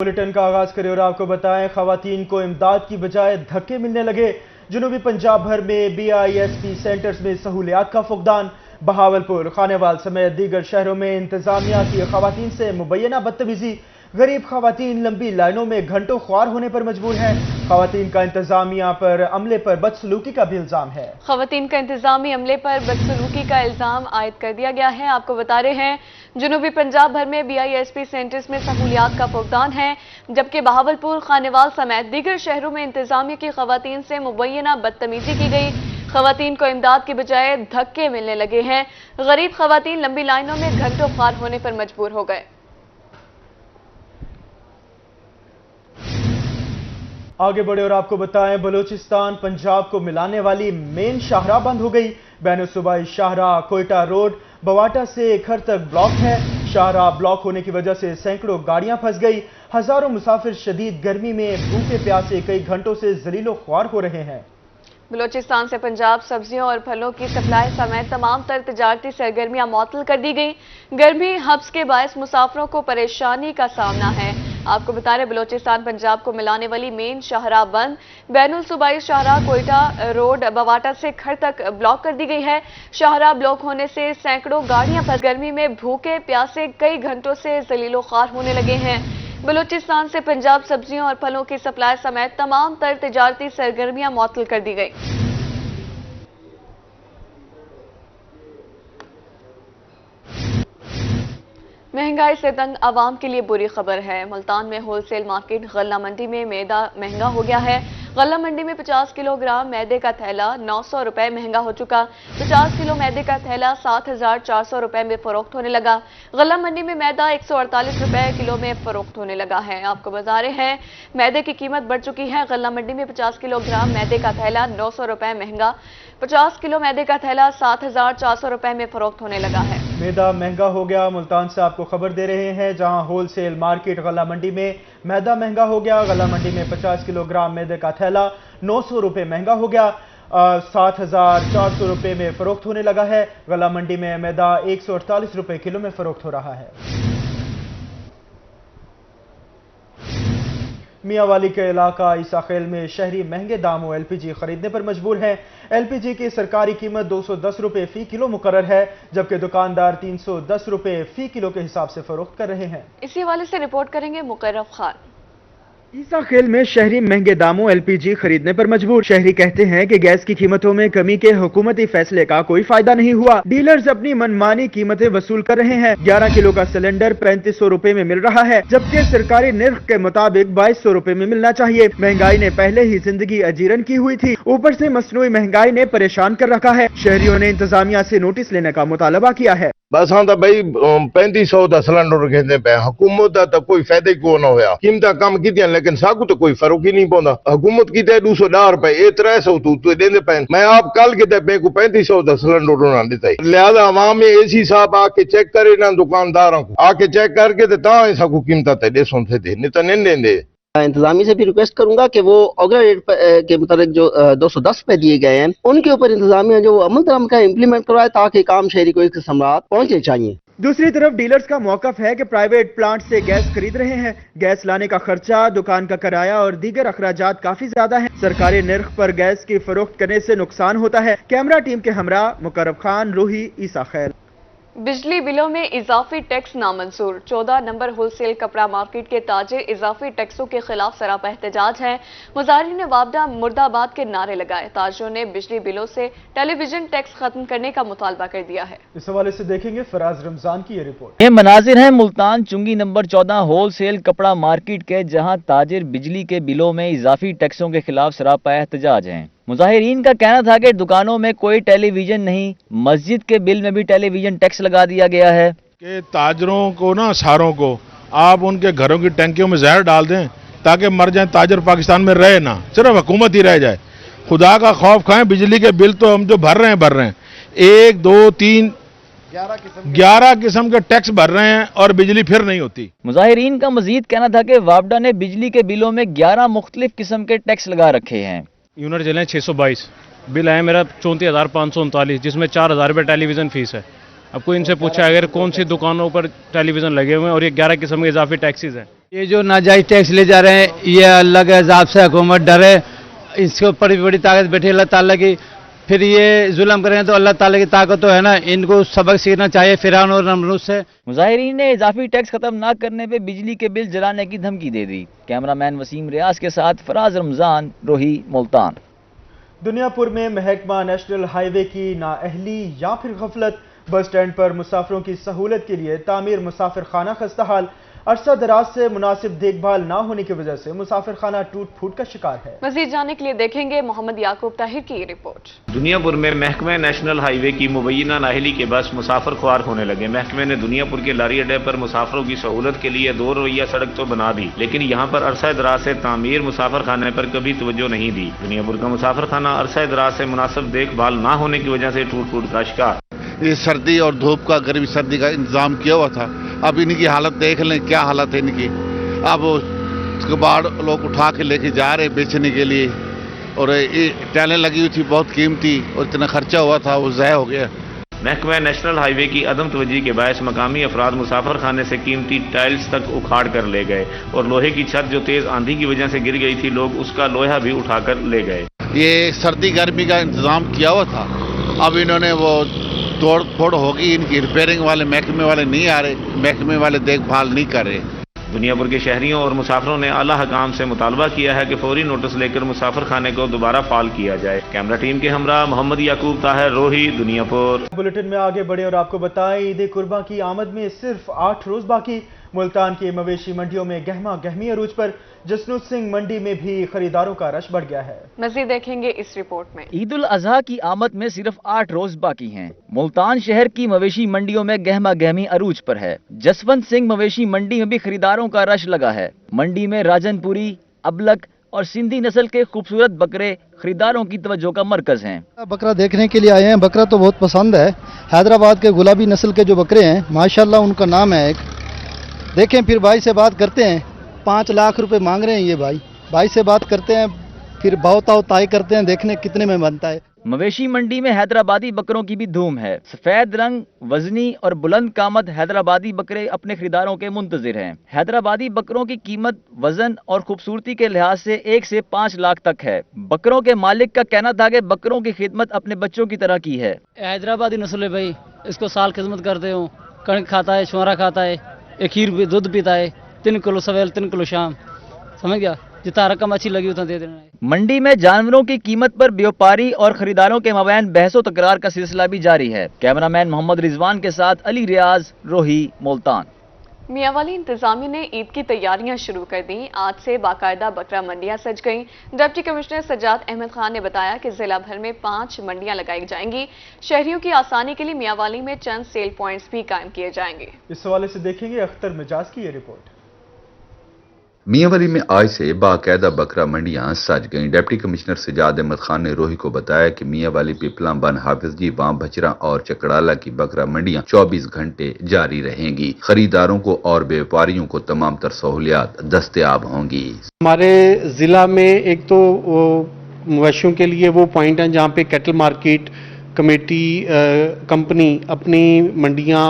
Bulletin का आगाज करें और आपको बताएं, खवातीन को इमदाद की बजाय धक्के मिलने लगे। जनूबी पंजाब भर में BISP सेंटर्स में सहूलियात का फुकदान। बहावलपुर, खानेवाल समेत दीगर शहरों में इंतजामिया की खवातीन से मुबैना बदतमीजी। गरीब खवातीन लंबी लाइनों में घंटों ख्वार होने पर मजबूर हैं। खवातीन का इंतजामिया पर अमले पर बदसलूकी का भी इल्जाम है। खवातीन का इंतजामी अमले पर बदसलूकी का इल्जाम आयद कर दिया गया है। आपको बता रहे हैं, जनूबी पंजाब भर में BISP सेंटर्स में सहूलियात का फुकदान है, जबकि बहावलपुर, खानेवाल समेत दीगर शहरों में इंतजामिया की खवातीन से मुबैना बदतमीजी की गई। खवातीन को इमदाद की बजाय धक्के मिलने लगे हैं। गरीब खवातीन लंबी लाइनों में घंटों ख्वार होने पर मजबूर हो गए। आगे बढ़े और आपको बताएं, बलूचिस्तान पंजाब को मिलाने वाली मेन शाहराह बंद हो गई। बैन सूबाई शाहराह कोयटा रोड बवाटा से खर तक ब्लॉक है। शाहराह ब्लॉक होने की वजह से सैकड़ों गाड़ियां फंस गई। हजारों मुसाफिर शदीद गर्मी में भूखे प्यासे कई घंटों से जलीलो ख्वार हो रहे हैं। बलूचिस्तान से पंजाब सब्जियों और फलों की सप्लाई समेत तमाम तर तिजारती सरगर्मियां मुअत्तल कर दी गई। गर्मी हब्स के बायस मुसाफिरों को परेशानी का सामना है। आपको बता रहे, बलूचिस्तान पंजाब को मिलाने वाली मेन शाहराह बंद। बैनुल सूबाई शाहराह कोयटा रोड बवाटा से खर तक ब्लॉक कर दी गई है। शाहराह ब्लॉक होने से सैकड़ों गाड़ियां फंस गर्मी में भूखे प्यासे कई घंटों से जलीलो ख्वार होने लगे हैं। बलूचिस्तान से पंजाब सब्जियों और फलों की सप्लाई समेत तमाम तर तिजारती सरगर्मियां मुअत्तल कर दी गई। महंगाई से तंग आवाम के लिए बुरी खबर है। मुल्तान में होलसेल मार्केट गल्ला मंडी में मैदा महंगा हो गया है। गल्ला मंडी में 50 किलोग्राम मैदे का थैला 900 रुपए महंगा हो चुका। 50 किलो मैदे का थैला 7,400 रुपए में फरोख्त होने लगा। गल्ला मंडी में मैदा 148 रुपए किलो में फरोख्त होने लगा है। आपको बता रहे हैं, मैदे की कीमत बढ़ चुकी है। गल्ला मंडी में 50 किलोग्राम मैदे का थैला 900 रुपए महंगा, 50 किलो मैदे का थैला 7,400 रुपए में फरोख्त होने लगा है। मैदा महंगा हो गया। मुल्तान से आपको खबर दे रहे हैं, जहां होलसेल मार्केट गल्ला मंडी में मैदा महंगा हो गया। गल्ला मंडी में 50 किलोग्राम मैदे का थैला 900 रुपए महंगा हो गया, 7,400 रुपए में फरोख्त होने लगा है। गल्ला मंडी में मैदा 148 रुपए किलो में फरोख्त हो रहा है। मियांवाली के इलाका ईसाखेल में शहरी महंगे दामों LPG खरीदने पर मजबूर हैं। LPG की सरकारी कीमत 210 रुपए फी किलो मुकर्रर है, जबकि दुकानदार 310 रुपए फी किलो के हिसाब से फरोख्त कर रहे हैं। इसी हवाले से रिपोर्ट करेंगे मुकर्रब खान। ईसाखेल में शहरी महंगे दामों LPG खरीदने पर मजबूर। शहरी कहते हैं कि गैस की कीमतों में कमी के हुकूमती फैसले का कोई फायदा नहीं हुआ। डीलर्स अपनी मनमानी कीमतें वसूल कर रहे हैं। 11 किलो का सिलेंडर 3500 रुपए में मिल रहा है, जबकि सरकारी निर्ख के मुताबिक 2200 रुपए में मिलना चाहिए। महंगाई ने पहले ही जिंदगी अजीरन की हुई थी, ऊपर से मसनूई महंगाई ने परेशान कर रखा है। शहरियों ने इंतजामिया से नोटिस लेने का मुतालबा किया है। बस हाँ भाई 3500 का सिलेंडर कहते पे हुकूमत का तो कोई फायदा ही को ना होया। कीमत कम की लेकिन साकू तो कोई फर्क ही नहीं पौंदा। हुकूमत की 210 रुपए, ये 300 तू देंदे पे। मैं आप कल किते पे को 3500 का सिलेंडर उन्होंने दिता है। लिहाजा आवाम में एसी साहब आके चेक करे ना, दुकानदारों को आके चेक करके साकू कीमत दे सुनते थे, नहीं तो नहीं देंदे। इंतजामी से भी रिक्वेस्ट करूंगा कि वो ऑर्डर रेट के मुताबिक जो 210 पे दिए गए हैं, उनके ऊपर इंतजामिया जो अमल दराम का इम्प्लीमेंट करवाए, ताकि काम शहरी को एक सम्राट पहुंचने चाहिए। दूसरी तरफ डीलर्स का मौकफ है कि प्राइवेट प्लांट से गैस खरीद रहे हैं। गैस लाने का खर्चा, दुकान का किराया और दीगर अखराजात काफी ज्यादा हैं। सरकारी निर्ख पर गैस की फरोख्त करने से नुकसान होता है। कैमरा टीम के हमरा मुकर्रब खान, रूही, ईसाखेल। बिजली बिलों में इजाफी टैक्स नामंजूर। 14 नंबर होलसेल कपड़ा मार्केट के ताजिर इजाफी टैक्सों के खिलाफ सरापा एहतजाज है। मुजाहिरीन ने वापडा मुर्दाबाद के नारे लगाए। ताजिरों ने बिजली बिलों से टेलीविजन टैक्स खत्म करने का मुतालबा कर दिया है। इस हवाले से देखेंगे फराज रमजान की ये रिपोर्ट। ये मनाजिर है मुल्तान चुंगी नंबर 14 होलसेल कपड़ा मार्केट के, जहां ताजिर बिजली के बिलों में इजाफी टैक्सों के खिलाफ सरापा एहतजाज हैं। मुजाहिरीन का कहना था कि दुकानों में कोई टेलीविजन नहीं, मस्जिद के बिल में भी टेलीविजन टैक्स लगा दिया गया है। कि ताजरों को ना, सारों को आप उनके घरों की टंकियों में जहर डाल दें ताकि मर जाएं। ताजर पाकिस्तान में रहे ना, सिर्फ हुकूमत ही रह जाए। खुदा का खौफ खाएं। बिजली के बिल तो हम जो भर रहे हैं 1 2 3 11 किस्म के टैक्स भर रहे हैं और बिजली फिर नहीं होती। मुजाहिरीन का मजीद कहना था कि वापडा ने बिजली के बिलों में 11 मुख्तलिफ किस्म के टैक्स लगा रखे हैं। यूनिट जले 622, बिल आया मेरा 34,539, जिसमें 4,000 रुपये टेलीविज़न फीस है। अब कोई इनसे पूछा अगर कौन सी दुकानों पर टेलीविज़न लगे हुए हैं और ये 11 किस्म के इजाफी टैक्सेस हैं। ये जो नाजायज टैक्स ले जा रहे हैं ये अल्लाह के अज़ाब से हुकूमत डरे, इसके ऊपर भी बड़ी ताकत बैठी अल्लाह ताला की, फिर ये जुल्म करेंगे तो अल्लाह ताला की ताकत तो है ना, इनको सबक सीखना चाहिए फिरौन और नमरूद से। मुजाहिरीन ने इजाफी टैक्स खत्म ना करने पे बिजली के बिल जलाने की धमकी दे दी। कैमरामैन वसीम रियाज के साथ फराज रमजान, रोही, मुल्तान। दुनियापुर में महकमा नेशनल हाईवे की नाअहली या फिर गफलत, बस स्टैंड पर मुसाफिरों की सहूलत के लिए तामीर मुसाफिर खाना खस्ताहाल, अरसा दराज से मुनासिब देखभाल ना होने की वजह से मुसाफिर खाना टूट फूट का शिकार है। मजीद जानने के लिए देखेंगे मोहम्मद याकूब ताहिर की रिपोर्ट। दुनियापुर में महकमा नेशनल हाईवे की मुबैना नाअहली के बस मुसाफिर ख्वार होने लगे। महकमे ने दुनियापुर के लारी अड्डे पर मुसाफिरों की सहूलत के लिए 2 रोइया सड़क तो बना दी, लेकिन यहाँ पर अरसा दराज से तामीर मुसाफिर खाने पर कभी तवज्जो नहीं दी। दुनियापुर का मुसाफिर खाना अरसा दराज से मुनासिब देखभाल ना होने की वजह से टूट फूट का शिकार। ये सर्दी और धूप का, गर्मी सर्दी का इंतजाम किया हुआ था। अब इनकी हालत देख लें, क्या हालत है इनकी। अब उसके बाद लोग उठा के लेके जा रहे बेचने के लिए, और ये टाइलें लगी हुई थी बहुत कीमती, और इतना खर्चा हुआ था वो ज़ाया हो गया। महकमा नेशनल हाईवे की अदम तवज्जी के बायस मकामी अफराद मुसाफिर खाने से कीमती टाइल्स तक उखाड़ कर ले गए, और लोहे की छत जो तेज आंधी की वजह से गिर गई थी, लोग उसका लोहा भी उठाकर ले गए। ये सर्दी गर्मी का इंतजाम किया हुआ था, अब इन्होंने वो तोड़ फोड़ होगी, इनकी रिपेयरिंग वाले महकमे वाले नहीं आ रहे, महकमे वाले देखभाल नहीं कर रहे। दुनियापुर के शहरियों और मुसाफिरों ने आला हकाम से मुतालबा किया है कि फौरी नोटिस लेकर मुसाफिर खाने को दोबारा फाल किया जाए। कैमरा टीम के हमरा मोहम्मद याकूब ताहिर, रोही, दुनियापुर। बुलेटिन में आगे बढ़े और आपको बताएं, ईद कुर्बान की आमद में सिर्फ 8 रोज बाकी। मुल्तान की मवेशी मंडियों में गहमा गहमी अरूज पर। जसनूत सिंह मंडी में भी खरीदारों का रश बढ़ गया है। मजीद देखेंगे इस रिपोर्ट में। ईद उल अजहा की आमद में सिर्फ 8 रोज बाकी हैं। मुल्तान शहर की मवेशी मंडियों में गहमा गहमी अरूज पर है। जसवंत सिंह मवेशी मंडी में भी खरीदारों का रश लगा है। मंडी में राजनपुरी, अबलक और सिंधी नस्ल के खूबसूरत बकरे खरीदारों की तवज्जो का मरकज हैं। बकरा देखने के लिए आए हैं, बकरा तो बहुत पसंद है। हैदराबाद के गुलाबी नस्ल के जो बकरे हैं माशाल्लाह उनका नाम है एक। देखें फिर भाई से बात करते हैं। 5 लाख रुपए मांग रहे हैं ये भाई से बात करते हैं, फिर भाव ताव तय करते हैं, देखने कितने में बनता है। मवेशी मंडी में हैदराबादी बकरों की भी धूम है। सफेद रंग, वजनी और बुलंद कामत हैदराबादी बकरे अपने खरीदारों के मुंतजिर हैं। हैदराबादी बकरों की कीमत वजन और खूबसूरती के लिहाज से 1 से 5 लाख तक है। बकरों के मालिक का कहना था कि बकरों की खिदमत अपने बच्चों की तरह की है। हैदराबादी नस्ल है भाई, इसको साल खिदमत करते हो, कणक खाता है, छोरा खाता है, एक खीर भी दूध पीता है, 3 किलो सवेल 3 किलो शाम, समझ गया। जितना रकम अच्छी लगी उतना दे देना है। मंडी में जानवरों की कीमत पर व्यापारी और खरीदारों के मबैन बहसो तकरार का सिलसिला भी जारी है। कैमरामैन मोहम्मद रिजवान के साथ अली रियाज, रोही, मुल्तान। मियांवाली इंतजामिया ने ईद की तैयारियां शुरू कर दी। आज से बाकायदा बकरा मंडियां सज गईं। डिप्टी कमिश्नर सज्जाद अहमद खान ने बताया कि जिला भर में 5 मंडियां लगाई जाएंगी। शहरियों की आसानी के लिए मियांवाली में चंद सेल पॉइंट्स भी कायम किए जाएंगे। इस हवाले से देखेंगे अख्तर मिजाज की ये रिपोर्ट। मियांवाली में आज से बाकायदा बकरा मंडियां सज गईं। डिप्टी कमिश्नर सज्जाद अहमद खान ने रोही को बताया कि मियांवाली, पिपला बन, हाफिजजी, वाम भचरा और चकड़ाला की बकरा मंडियां 24 घंटे जारी रहेंगी। खरीदारों को और व्यापारियों को तमाम तर सहूलियात दस्तयाब होंगी। हमारे जिला में एक तो मवेशियों के लिए वो पॉइंट हैं जहाँ पे कैटल मार्केट कमेटी कंपनी अपनी मंडियाँ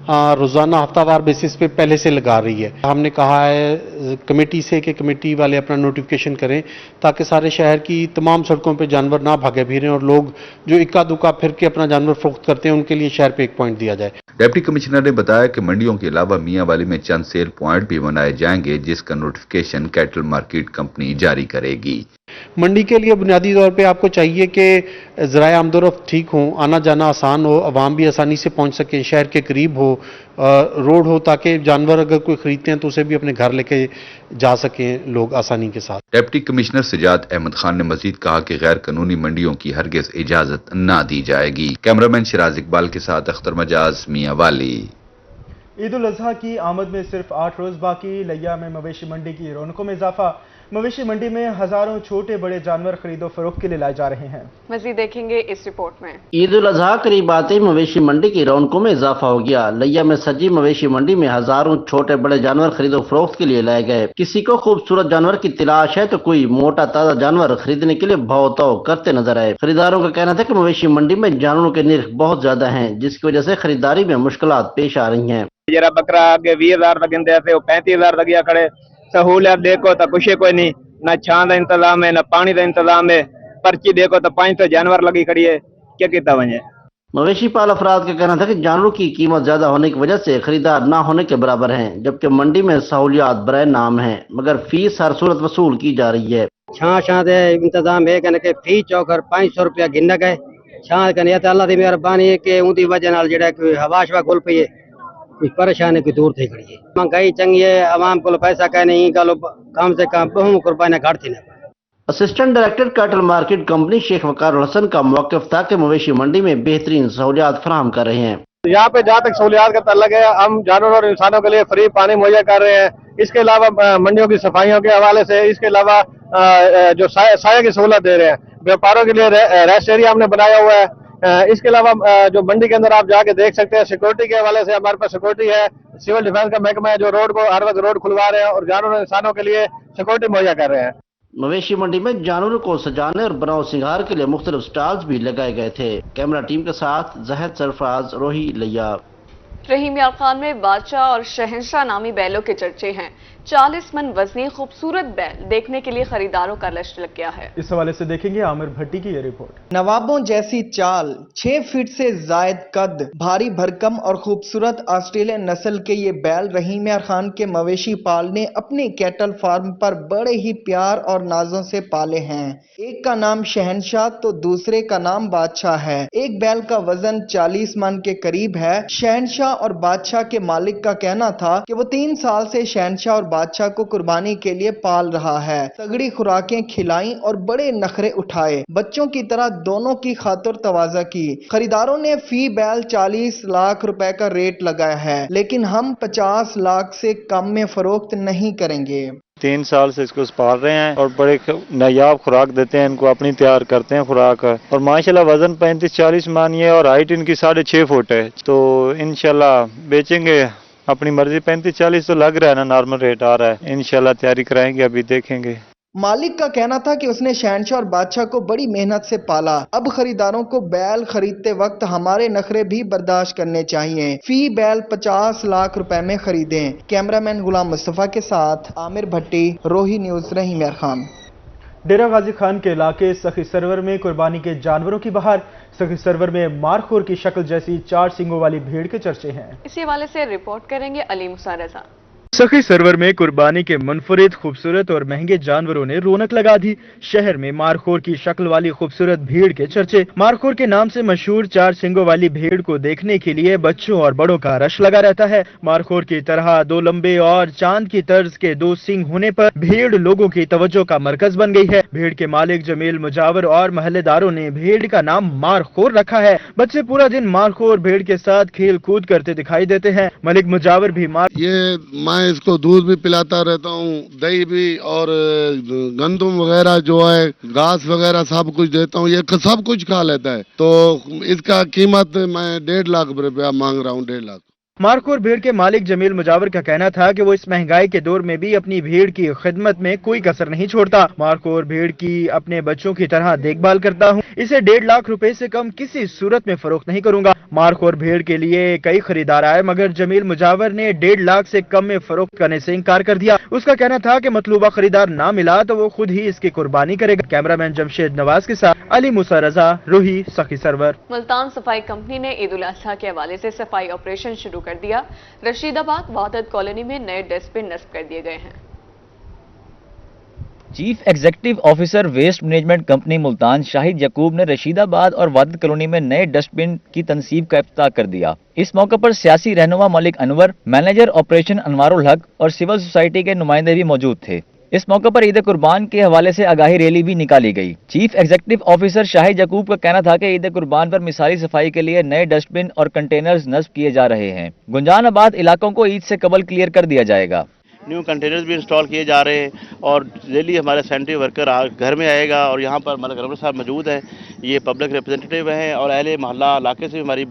रोज़ाना हफ्तावार बेसिस पे पहले से लगा रही है। हमने कहा है कमेटी से कि कमेटी वाले अपना नोटिफिकेशन करें ताकि सारे शहर की तमाम सड़कों पे जानवर ना भागे फिरें और लोग जो इक्का दुक्का फिर के अपना जानवर फरोख्त करते हैं उनके लिए शहर पे एक पॉइंट दिया जाए। डिप्टी कमिश्नर ने बताया कि मंडियों के अलावा मियांवाली में चंद सेल पॉइंट भी बनाए जाएंगे, जिसका नोटिफिकेशन कैटल मार्केट कंपनी जारी करेगी। मंडी के लिए बुनियादी तौर पे आपको चाहिए कि ज़राए आमदोरफ्त ठीक हो, आना जाना आसान हो, आवाम भी आसानी से पहुंच सके, शहर के करीब हो, रोड हो, ताकि जानवर अगर कोई खरीदते हैं तो उसे भी अपने घर लेके जा सकें लोग आसानी के साथ। डिप्टी कमिश्नर सज्जाद अहमद खान ने मजीद कहा कि गैर कानूनी मंडियों की हरगिज इजाजत न दी जाएगी। कैमरामैन शिराज इकबाल के साथ अख्तर मजाज, मियांवाली। ईद उल अजहा की आमद में सिर्फ 8 रोज बाकी। लिया में मवेशी मंडी की रौनकों में इजाफा। मवेशी मंडी में हजारों छोटे बड़े जानवर खरीदो फरोख्त के लिए लाए जा रहे हैं। मजीद देखेंगे इस रिपोर्ट में। ईद उल अजहा करीब आते ही मवेशी मंडी की रौनकों में इजाफा हो गया। लिया में सजी मवेशी मंडी में हजारों छोटे बड़े जानवर खरीदो फरोख्त के लिए लाए गए। किसी को खूबसूरत जानवर की तलाश है तो कोई मोटा ताजा जानवर खरीदने के लिए भाव करते नजर आए। खरीदारों का कहना था कि मवेशी मंडी में जानवरों के निर्ख बहुत ज्यादा हैं, जिसकी वजह से खरीदारी में मुश्किलात पेश आ रही हैं। जरा बकरा अगे 20,000 तक इंदे थे, 35,000 तक खड़े। सहूलियत देखो तो कुछ कोई नहीं, ना छां का इंतजाम है, ना पानी का इंतजाम है। पर्ची देखो तो 500 जानवर लगी खड़ी है, क्या कितना वजह। मवेशी पाल अफराद का कहना था कि जानवरों की कीमत ज्यादा होने की वजह से खरीदार ना होने के बराबर हैं, जबकि मंडी में सहूलियात बराए नाम है, मगर फीस हर सूरत वसूल की जा रही है। छां दे इंतजाम है कहने के फी चौकर 500 रुपया गिन गए। छां कहने अल्लाह की मेहरबानी है कि उनकी वजह नाल जेड़ा कोई हवा शवा खुल पई है, कुछ परेशानी कोई दूर थी खड़ी है। महंगाई चंगी है, आवाम को पैसा कह नहीं गलो कम से कम बहु कुर्बानी घट थी। Assistant director cattle market company Shaikh Waqar Hasan का मौक़िफ़ था कि मवेशी मंडी में बेहतरीन सहूलियात फराहम कर रहे हैं। यहाँ पे जहाँ तक सहूलियात का ताल्लुक है, हम जानवरों और इंसानों के लिए फ्री पानी मुहैया कर रहे हैं। इसके अलावा मंडियों की सफाइयों के हवाले से, इसके अलावा जो साया की सहूलत दे रहे हैं। व्यापारों के लिए रेस्ट एरिया हमने बनाया हुआ है। इसके अलावा जो मंडी के अंदर आप जाके देख सकते हैं, सिक्योरिटी के हवाले से हमारे पास सिक्योरिटी है। सिविल डिफेंस का महकमा है जो रोड को हर वक्त रोड खुलवा रहे हैं और जानवरों और इंसानों के लिए सिक्योरिटी मुहैया कर रहे हैं। मवेशी मंडी में जानवरों को सजाने और बनाओ सिंगार के लिए मुख्तलिफ स्टॉल्स भी लगाए गए थे। कैमरा टीम के साथ जहद सरफराज, रोही, लिया। रहीम यार खान में बादशाह और शहंशाह नामी बैलों के चर्चे हैं। 40 मन वजनी खूबसूरत बैल देखने के लिए खरीदारों का लश्कर लग गया है। इस हवाले से देखेंगे आमिर भट्टी की ये रिपोर्ट। नवाबों जैसी चाल, 6 फीट से जायद कद, भारी भरकम और खूबसूरत ऑस्ट्रेलियन नस्ल के ये बैल रहीम यार खान के मवेशी पाल ने अपने कैटल फार्म पर बड़े ही प्यार और नाजों से पाले हैं। एक का नाम शहंशाह तो दूसरे का नाम बादशाह है। एक बैल का वजन 40 मन के करीब है। शहंशाह और बादशाह के मालिक का कहना था कि वो 3 साल से शहंशाह और बादशाह को कुर्बानी के लिए पाल रहा है। तगड़ी खुराकें खिलाई और बड़े नखरे उठाए, बच्चों की तरह दोनों की खातिर तवाज़ा की। खरीदारों ने फी बैल 40 लाख रुपए का रेट लगाया है, लेकिन हम 50 लाख से कम में फरोख्त नहीं करेंगे। 3 साल से इसको पाल रहे हैं और बड़े नायाब खुराक देते हैं इनको, अपनी तैयार करते हैं खुराक। और माशाल्लाह वजन 35-40 मानिए और हाइट इनकी 6.5 फुट है। तो इंशाल्लाह बेचेंगे अपनी मर्जी। 35-40 तो लग रहा है ना, नॉर्मल रेट आ रहा है। इंशाल्लाह तैयारी कराएंगे, अभी देखेंगे। मालिक का कहना था कि उसने शहंशाह और बादशाह को बड़ी मेहनत से पाला। अब खरीदारों को बैल खरीदते वक्त हमारे नखरे भी बर्दाश्त करने चाहिए। फी बैल 50 लाख रुपए में खरीदें। कैमरामैन गुलाम मुस्तफा के साथ आमिर भट्टी, रोही न्यूज, रहीम यार खान। डेरा गाजी खान के इलाके सखी सरवर में कुर्बानी के जानवरों की बहार। सखी सरवर में मारखोर की शक्ल जैसी 4 सींगों वाली भेड़ के चर्चे हैं। इसी हवाले से रिपोर्ट करेंगे अली मुसा रजा। सखी सरवर में कुर्बानी के मुनफरिद खूबसूरत और महंगे जानवरों ने रौनक लगा दी। शहर में मारखोर की शक्ल वाली खूबसूरत भीड़ के चर्चे। मारखोर के नाम से मशहूर 4 सींगों वाली भीड़ को देखने के लिए बच्चों और बड़ों का रश लगा रहता है। मारखोर की तरह 2 लंबे और चांद की तर्ज के 2 सींग होने पर भीड़ लोगों की तवज्जो का मरकज बन गई है। भीड़ के मालिक जमील मुजावर और महल्लेदारों ने भीड़ का नाम मारखोर रखा है। बच्चे पूरा दिन मारखोर भीड़ के साथ खेल कूद करते दिखाई देते हैं। मलिक मुजावर भी मैं इसको दूध भी पिलाता रहता हूँ, दही भी, और गंदम वगैरह जो है, घास वगैरह सब कुछ देता हूँ। ये सब कुछ खा लेता है। तो इसका कीमत मैं 1.5 लाख रुपया मांग रहा हूँ। 1.5 लाख। मारखोर भीड़ के मालिक जमील मुजावर का कहना था कि वो इस महंगाई के दौर में भी अपनी भीड़ की खिदमत में कोई कसर नहीं छोड़ता। मारखोर भीड़ की अपने बच्चों की तरह देखभाल करता हूँ। इसे 1.5 लाख रुपए से कम किसी सूरत में फरोख्त नहीं करूंगा। मारखोर भीड़ के लिए कई खरीदार आए, मगर जमील मुजावर ने 1.5 लाख से कम में फरोख्त करने से इनकार कर दिया। उसका कहना था कि मतलूबा खरीदार ना मिला तो वो खुद ही इसकी कुर्बानी करेगा। कैमरामैन जमशेद नवाज के साथ अली मुसा रजा, रोही, सखी सरवर। मुल्तान सफाई कंपनी ने ईद उल अजहा के हवाले से सफाई ऑपरेशन शुरू कर दिया। रशीदाबाद वादत कॉलोनी में नए डस्टबिन नस्ब कर दिए गए हैं। Chief executive officer waste management company Multan Shahid Yaqub ने रशीदाबाद और वादत कॉलोनी में नए डस्टबिन की तनसीब का इफ्तिताह कर दिया। इस मौके पर सियासी रहनुमा मलिक अनवर, मैनेजर ऑपरेशन अनवारुल हक और सिविल सोसाइटी के नुमाइंदे भी मौजूद थे। इस मौके पर ईद कुर्बान के हवाले से आगाही रैली भी निकाली गई। चीफ एग्जीक्यूटिव ऑफिसर शाहिद यकूब का कहना था कि ईद कुर्बान पर मिसाली सफाई के लिए नए डस्टबिन और कंटेनर्स नस्ब किए जा रहे हैं। गुंजानाबाद इलाकों को ईद से कबल क्लियर कर दिया जाएगा। न्यू कंटेनर्स भी इंस्टॉल किए जा रहे हैं और डेली हमारे सैनिटरी वर्कर घर में आएगा और यहाँ पर हमारे गवर्नर साहब मौजूद हैं, ये पब्लिक रिप्रेजेंटेटिव हैं और अहले मोहल्ला इलाके से हमारी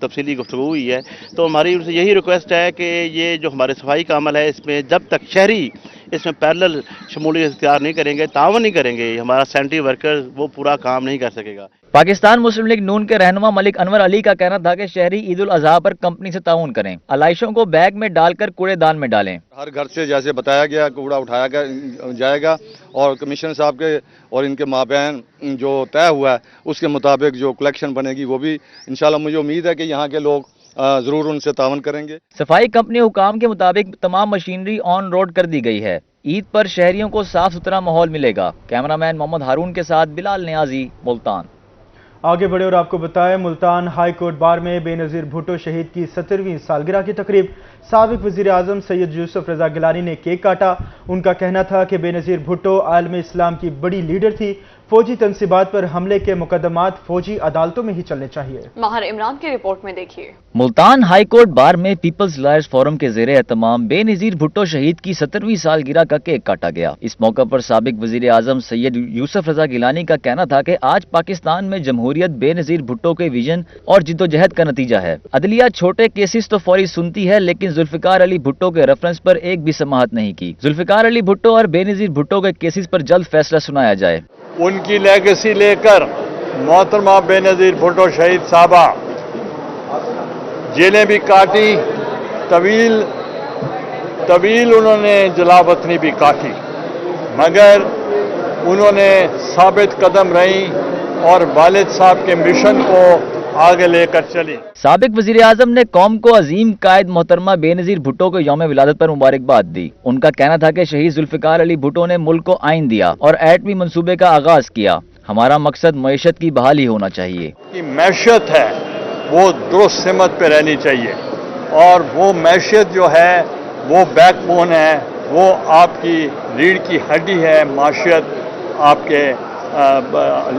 तफसीली गुफ्तगू हुई है। तो हमारी उनसे यही रिक्वेस्ट है कि ये जो हमारे सफाई का अमल है इसमें जब तक शहरी इसमें पैरेलल शमूलियत इख्तियार नहीं करेंगे, तावन नहीं करेंगे, हमारा सैनिटरी वर्कर वो पूरा काम नहीं कर सकेगा। पाकिस्तान मुस्लिम लीग नून के रहनुमा मलिक अनवर अली का कहना था कि शहरी ईद उल अजहा पर कंपनी से ताउन करें, अलाइशों को बैग में डालकर कूड़ेदान में डालें। हर घर से जैसे बताया गया कूड़ा उठाया जाएगा और कमिश्नर साहब के और इनके माबैन जो तय हुआ है उसके मुताबिक जो कलेक्शन बनेगी वो भी इंशाल्लाह मुझे उम्मीद है कि यहाँ के लोग जरूर उनसे तावन करेंगे। सफाई कंपनी हुकाम के मुताबिक तमाम मशीनरी ऑन रोड कर दी गई है। ईद पर शहरियों को साफ सुथरा माहौल मिलेगा। कैमरामैन मोहम्मद हारून के साथ बिलाल नियाजी, मुल्तान। आगे बढ़े और आपको बताएं, मुल्तान हाई कोर्ट बार में बेनज़ीर भुट्टो शहीद की 70वीं सालगिरह की तकरीब। साबिक वज़ीर आज़म सैयद यूसुफ रज़ा गिलानी ने केक काटा। उनका कहना था कि बेनज़ीर भुट्टो आलम इस्लाम की बड़ी लीडर थी। फौजी तंसीबात पर हमले के मुकदमात फौजी अदालतों में ही चलने चाहिए। माहर इमरान की रिपोर्ट में देखिए। मुल्तान हाई कोर्ट बार में पीपल्स लॉयर्स फोरम के ज़ेरे एहतमाम बेनज़ीर भुट्टो शहीद की 70वीं सालगिरह का केक काटा गया। इस मौके पर साबिक वज़ीर आज़म सैयद यूसुफ रज़ा गिलानी का कहना था कि आज पाकिस्तान में जमहूरियत बेनज़ीर भुट्टो के विजन और जिद्दोजहद का नतीजा है। अदलिया छोटे केसेस तो फौरी सुनती है, लेकिन जुल्फ़िकार अली भुट्टो के रेफरेंस पर एक भी समाअत नहीं की। जुल्फ़िकार अली भुट्टो और बेनज़ीर भुट्टो के केसेस पर जल्द फैसला सुनाया जाए। उनकी लेगेसी लेकर मोहतरमा बेनज़ीर भुट्टो शहीद साहबा जेलें भी काटी, तवील उन्होंने जलावतनी भी काटी, मगर उन्होंने साबित कदम रही और वालिद साहब के मिशन को आगे लेकर चली। साबिक वज़ीर आज़म ने कौम को अजीम कायद मोहतरमा बेनज़ीर भुट्टो को यौम विलादत पर मुबारकबाद दी। उनका कहना था कि शहीद जुल्फ़िकार अली भुट्टो ने मुल्क को आइन दिया और एटमी मंसूबे का आगाज किया। हमारा मकसद मईशत की बहाली होना चाहिए। कि मैशत है वो दुरुस्त सिमत पे रहनी चाहिए और वो मैशत जो है वो बैकबोन है, वो आपकी रीढ़ की हड्डी है माशियत आपके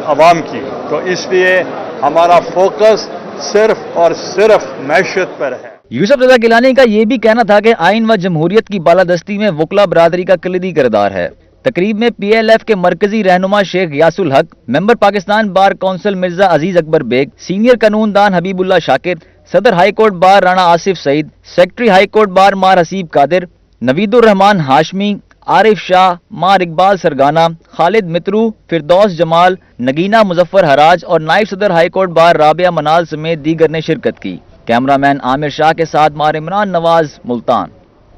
अवाम की। तो इसलिए हमारा फोकस सिर्फ और सिर्फ मैशत पर है। यूसुफ रज़ा गिलानी का ये भी कहना था कि आइन व जमहूरियत की बालादस्ती में वकला बरादरी का कलीदी किरदार है। तकरीब में PLF के मरकजी रहनुमा Sheikh Yasul Haq, member Pakistan bar council Mirza Aziz Akbar Baig, senior कानूनदान हबीबुल्लाह शाकिर, सदर high court bar Rana Asif Saeed, secretary high court bar मार हसीब कादिर, नवीदुर रहमान हाशमी, आरिफ शाह, मार इकबाल सरगाना, खालिद मित्रू, फिरदौस जमाल, नगीना मुजफ्फर हराज और नायब सदर हाई कोर्ट बार राबिया मनाल समेत दीगर ने शिरकत की। कैमरामैन आमिर शाह के साथ मार इमरान नवाज, मुल्तान।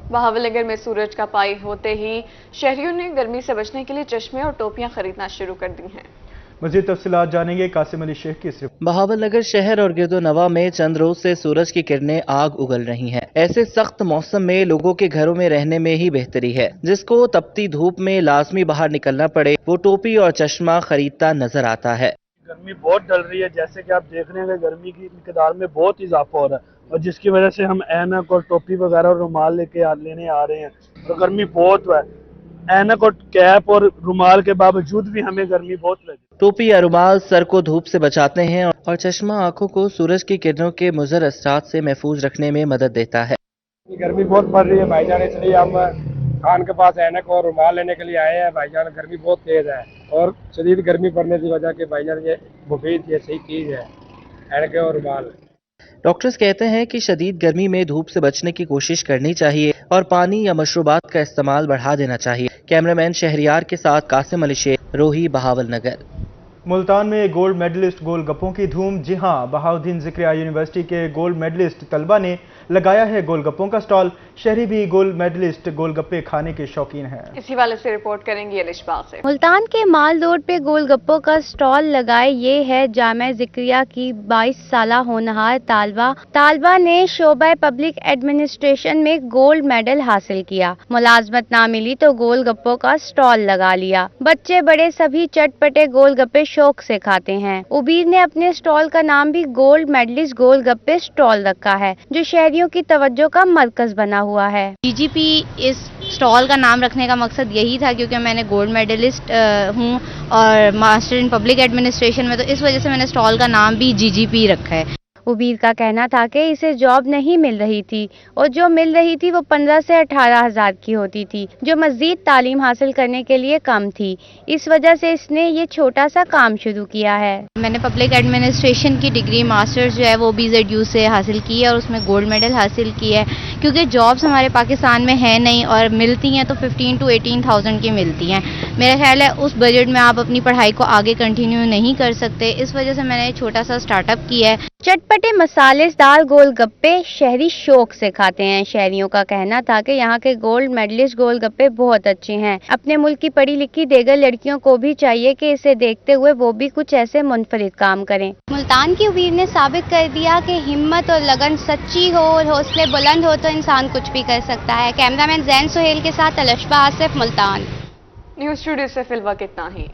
बहावलनगर में सूरज का पाई होते ही शहरियों ने गर्मी से बचने के लिए चश्मे और टोपियां खरीदना शुरू कर दी हैं। मज़ीद तफसीलात जानेंगे कासिम अली शेख की इस रिपोर्ट। बहावलनगर शहर और गिरदोनवा में चंद रोज से सूरज की किरणें आग उगल रही हैं। ऐसे सख्त मौसम में लोगों के घरों में रहने में ही बेहतरी है। जिसको तपती धूप में लाजमी बाहर निकलना पड़े वो टोपी और चश्मा खरीदता नजर आता है। गर्मी बहुत डल रही है, जैसे कि आप देख रहे हैं गर्मी की मिकदार में बहुत इजाफा हो रहा है और जिसकी वजह से हम ऐनक और टोपी वगैरह और रुमाल लेने आ रहे हैं और गर्मी बहुत है। ऐनक और कैप और रुमाल के बावजूद भी हमें गर्मी बहुत लगी। टोपी या रुमाल सर को धूप से बचाते हैं और चश्मा आंखों को सूरज की किरणों के मुज़र असरात से महफूज रखने में मदद देता है। गर्मी बहुत बढ़ रही है भाईजान, इसलिए हम खान के पास ऐनक और रुमाल लेने के लिए आए हैं। भाईजान गर्मी बहुत तेज है और शदीद गर्मी पड़ने की वजह के भाईजान ये मुफीद ये सही चीज है ऐनक और रुमाल। डॉक्टर्स कहते हैं कि शदीद गर्मी में धूप से बचने की कोशिश करनी चाहिए और पानी या मशरूबात का इस्तेमाल बढ़ा देना चाहिए। कैमरामैन शहरियार के साथ कासिम अली शेख, रोही, बहावलनगर। मुल्तान में गोल्ड मेडलिस्ट गोलगप्पों की धूम। जी हां, बहाउद्दीन ज़िक्रिया यूनिवर्सिटी के गोल्ड मेडलिस्ट तलबा ने लगाया है गोलगप्पों का स्टॉल। शहरी भी गोल्ड मेडलिस्ट गोलगप्पे खाने के शौकीन हैं। इसी वाले से रिपोर्ट करेंगी अलिशबा से। मुल्तान के माल रोड पे गोलगप्पों का स्टॉल लगाए ये है जामिया ज़िक्रिया की 22 साला होनहार तालबा ने शोबा पब्लिक एडमिनिस्ट्रेशन में गोल्ड मेडल हासिल किया। मुलाजमत ना मिली तो गोलगप्पों का स्टॉल लगा लिया। बच्चे बड़े सभी चटपटे गोलगप्पे शौक से खाते हैं। उबीर ने अपने स्टॉल का नाम भी गोल्ड मेडलिस्ट गोलगप्पे स्टॉल रखा है, जो शहरियों शहरियों की तवज्जो का मरकज बना हुआ है। जीजीपी इस स्टॉल का नाम रखने का मकसद यही था क्योंकि मैंने गोल्ड मेडलिस्ट हूँ और मास्टर इन पब्लिक एडमिनिस्ट्रेशन में, तो इस वजह से मैंने स्टॉल का नाम भी जीजीपी रखा है। उबीर का कहना था कि इसे जॉब नहीं मिल रही थी और जो मिल रही थी वो 15 से 18 हज़ार की होती थी, जो मज़ीद तालीम हासिल करने के लिए कम थी। इस वजह से इसने ये छोटा सा काम शुरू किया है। मैंने पब्लिक एडमिनिस्ट्रेशन की डिग्री मास्टर्स जो है वो BZU से हासिल की है और उसमें गोल्ड मेडल हासिल किया है क्योंकि जॉब्स हमारे पाकिस्तान में है नहीं और मिलती हैं तो 15 to 18,000 की मिलती हैं। मेरा ख्याल है उस बजट में आप अपनी पढ़ाई को आगे कंटिन्यू नहीं कर सकते, इस वजह से मैंने छोटा सा स्टार्टअप किया है। चटपटे मसालेदार गोलगप्पे शहरी शौक से खाते हैं। शहरियों का कहना था कि यहाँ के गोल्ड मेडलिस्ट गोलगप्पे बहुत अच्छे हैं। अपने मुल्क की पढ़ी लिखी देगर लड़कियों को भी चाहिए कि इसे देखते हुए वो भी कुछ ऐसे मुनफरिद काम करें। मुल्तान की उबीर ने साबित कर दिया कि हिम्मत और लगन सच्ची हो और हौसले बुलंद हो तो इंसान कुछ भी कर सकता है। कैमरामैन जैन सुहेल के साथ अलशबा आसिफ, मुल्तान। न्यूज़ स्टूडियो से फिलहाल इतना ही।